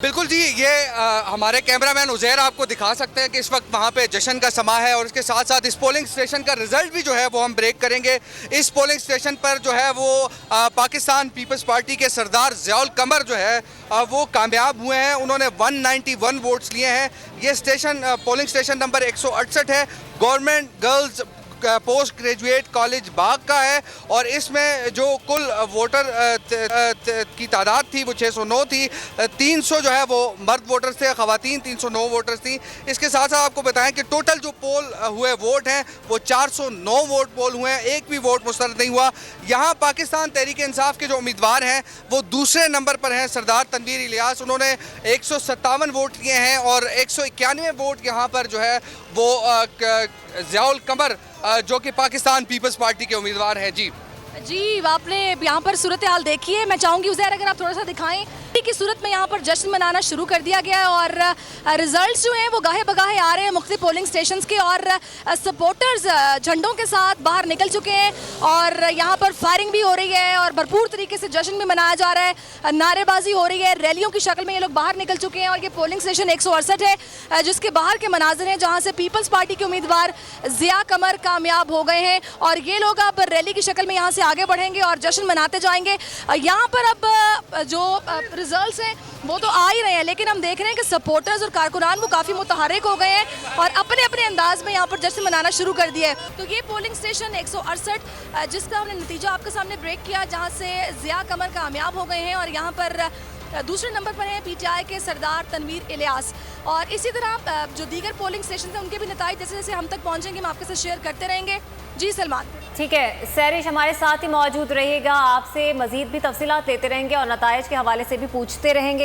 बिल्कुल जी, ये हमारे कैमरामैन उज़ैर आपको दिखा सकते हैं कि इस वक्त वहाँ पे जश्न का समा है और इसके साथ साथ इस पोलिंग स्टेशन का रिजल्ट भी जो है वो हम ब्रेक करेंगे। इस पोलिंग स्टेशन पर जो है वो पाकिस्तान पीपल्स पार्टी के सरदार ज़ियाउल कमर जो है वो कामयाब हुए हैं। उन्होंने 191 वोट्स लिए हैं। ये स्टेशन पोलिंग स्टेशन नंबर 168 है, government girls post graduate college बाग का है और इसमें जो कुल वोटर की तादाद थी वो 609 थी। 300 जो है वो मर्द वोटर्स थे, ख़वातीन 309 वोटर्स थी। इसके साथ साथ आपको बताएं कि टोटल जो पोल हुए वोट हैं वो 409 वोट पोल हुए हैं, एक भी वोट मुस्तरद नहीं हुआ। यहाँ पाकिस्तान तहरीक इंसाफ के जो उम्मीदवार हैं वो दूसरे नंबर पर हैं, सरदार तनवीर इलियास। उन्होंने 157 वोट लिए हैं और 191 वोट यहाँ पर जो है वो ज़ियाउल कमर जो कि पाकिस्तान पीपल्स पार्टी के उम्मीदवार हैं। जी, आपने यहाँ पर सूरत हाल देखी है। मैं चाहूँगी उज़ैर अगर आप थोड़ा सा दिखाएं की सूरत में यहाँ पर जश्न मनाना शुरू कर दिया गया है और रिजल्ट्स जो हैं वो गाहे बगाहे आ रहे हैं मुख्तलिफ पोलिंग स्टेशंस के और सपोर्टर्स झंडों के साथ बाहर निकल चुके हैं और यहाँ पर फायरिंग भी हो रही है और भरपूर तरीके से जश्न भी मनाया जा रहा है, नारेबाजी हो रही है, रैलियों की शक्ल में ये लोग बाहर निकल चुके हैं। और ये पोलिंग स्टेशन 168 है जिसके बाहर के मनाजिर हैं जहाँ से पीपल्स पार्टी के उम्मीदवार ज़िया कमर कामयाब हो गए हैं और ये लोग अब रैली की शक्ल में यहाँ से आगे बढ़ेंगे और जश्न मनाते जाएंगे। यहाँ पर अब जो रिजल्ट्स हैं वो तो आ ही रहे हैं, लेकिन हम देख रहे हैं कि सपोर्टर्स और कारकुनान वो काफ़ी मुतहर्रिक हो गए हैं और अपने अपने अंदाज में यहाँ पर जश्न मनाना शुरू कर दिया है। तो ये पोलिंग स्टेशन 168 जिसका हमने नतीजा आपके सामने ब्रेक किया, जहाँ से ज़िया कमर कामयाब हो गए हैं और यहाँ पर दूसरे नंबर पर हैं पीटीआई के सरदार तनवीर इलियास। और इसी तरह जो दीगर पोलिंग स्टेशन हैं उनके भी नतीजे जैसे जैसे हम तक पहुँचेंगे हम आपके साथ शेयर करते रहेंगे। जी सलमान। ठीक है, सैरिश हमारे साथ ही मौजूद रहिएगा, आपसे मजीद भी तफसीलात लेते रहेंगे और नताइज के हवाले से भी पूछते रहेंगे।